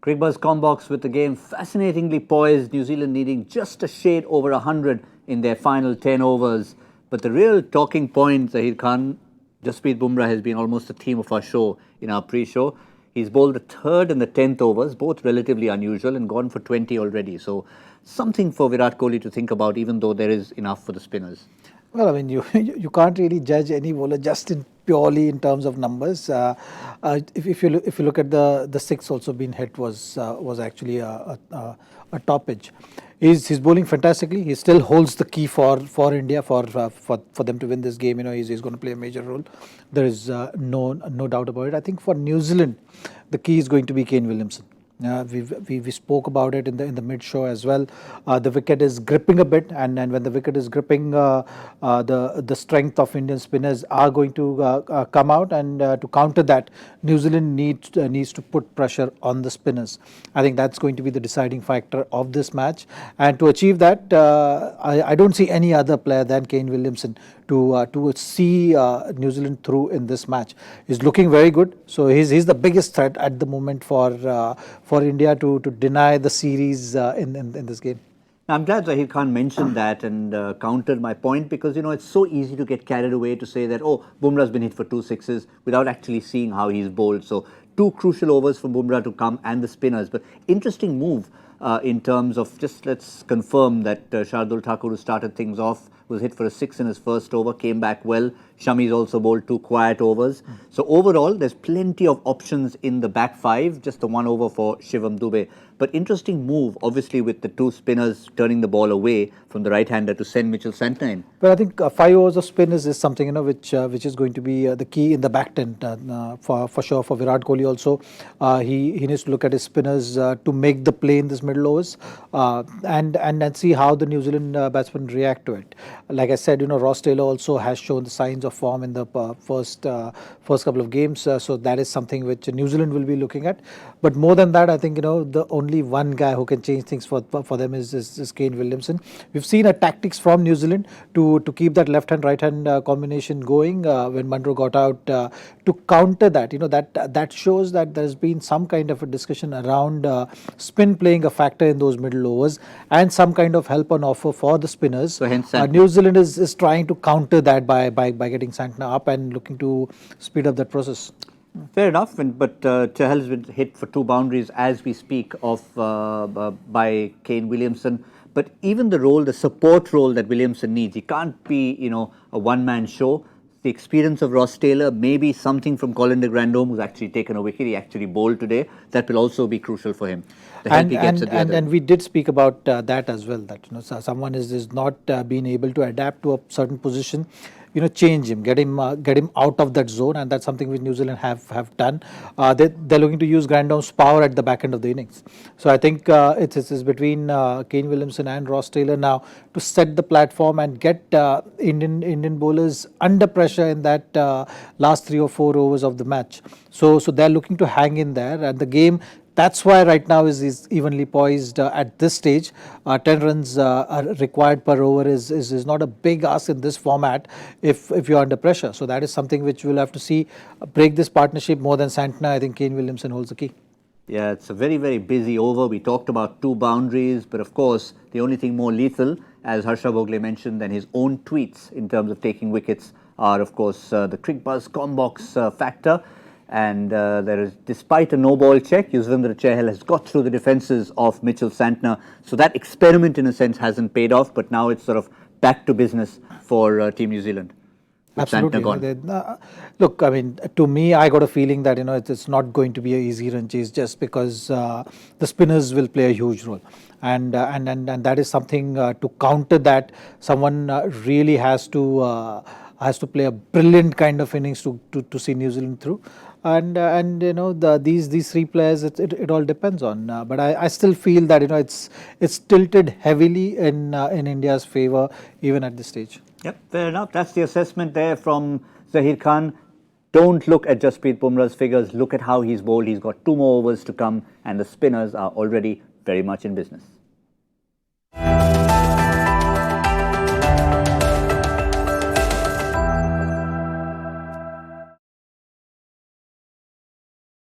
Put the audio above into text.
Cricbuzz Comm box with the game fascinatingly poised, New Zealand needing just a shade over 100 in their final 10 overs. But the real talking point, Zaheer Khan, Jasprit Bumrah has been almost the theme of our show in our pre-show. He's bowled the 3rd and the 10th overs, both relatively unusual, and gone for 20 already. So something for Virat Kohli to think about, even though there is enough for the spinners. Well, I mean, you can't really judge any bowler just purely in terms of numbers. If you look at the six also being hit was actually a toppage. He's bowling fantastically. He still holds the key for India for them to win this game. You know, he's going to play a major role. There is no doubt about it. I think for New Zealand, the key is going to be Kane Williamson. We spoke about it in the mid show as well. The wicket is gripping a bit, and when the wicket is gripping, the strength of Indian spinners are going to come out, and to counter that, New Zealand needs to put pressure on the spinners. I think that's going to be the deciding factor of this match, and to achieve that, I don't see any other player than Kane Williamson to see New Zealand through in this match. He's looking very good, so he's the biggest threat at the moment for India to deny the series in this game. I'm glad Zaheer Khan mentioned that and countered my point, because, you know, it's so easy to get carried away to say that, oh, Bumrah's been hit for 2 sixes without actually seeing how he's bowled. So 2 crucial overs for Bumrah to come and the spinners. But interesting move in terms of, just let's confirm that Shardul Thakur, who started things off, was hit for a 6 in his first over, came back well. Shami's also bowled 2 quiet overs. So overall, there's plenty of options in the back 5, just the 1 over for Shivam Dube. But interesting move, obviously, with the 2 spinners turning the ball away from the right-hander to send Mitchell Santner in. But I think 5 overs of spinners is something, you know, which is going to be the key in the back tent for sure for Virat Kohli also. He needs to look at his spinners to make the play in this middle overs and see how the New Zealand batsmen react to it. Like I said, you know, Ross Taylor also has shown the signs of form in the first couple of games, so that is something which New Zealand will be looking at. But more than that, I think, you know, the only one guy who can change things for them is Kane Williamson. We've seen a tactics from New Zealand to keep that left-hand right-hand combination going when Munro got out to counter that. You know, that shows that there's been some kind of a discussion around spin playing a factor in those middle overs and some kind of help on offer for the spinners. So hence New Zealand is trying to counter that by getting Santner up and looking to speed up that process. Fair enough, but Chahal has been hit for 2 boundaries as we speak by Kane Williamson. But even the support role that Williamson needs, he can't be, you know, a one-man show. The experience of Ross Taylor, maybe something from Colin de Grandhomme, who's actually taken a wicket. He actually bowled today. That will also be crucial for him. And we did speak about that as well. That, you know, someone is not being able to adapt to a certain position. You know, change him, get him out of that zone, and that's something which New Zealand have done. They're looking to use Grandhomme's power at the back end of the innings. So I think it's between Kane Williamson and Ross Taylor now to set the platform and get Indian bowlers under pressure in that last 3 or 4 overs of the match. So they're looking to hang in there, and the game. That's why right now is evenly poised at this stage. 10 runs are required per over is not a big ask in this format if you're under pressure. So that is something which we'll have to see break this partnership more than Santner. I think Kane Williamson holds the key. Yeah, it's a very, very busy over. We talked about 2 boundaries, but of course, the only thing more lethal, as Harsha Bhogle mentioned, than his own tweets in terms of taking wickets are, of course, the Cricbuzz Comm box factor. And there is, despite a no-ball check, Yuzvendra Chahal has got through the defences of Mitchell Santner. So that experiment, in a sense, hasn't paid off, but now it's sort of back to business for Team New Zealand. Absolutely. Look, I mean, to me, I got a feeling that, you know, it's not going to be an easy run chase just because the spinners will play a huge role. And that is something to counter that. Someone really has to play a brilliant kind of innings to see New Zealand through. And you know, these 3 players, it all depends on. But I still feel that, you know, it's tilted heavily in India's favour even at this stage. Yep, fair enough. That's the assessment there from Zaheer Khan. Don't look at Jasprit Bumrah's figures. Look at how he's bowled. He's got 2 more overs to come, and the spinners are already very much in business.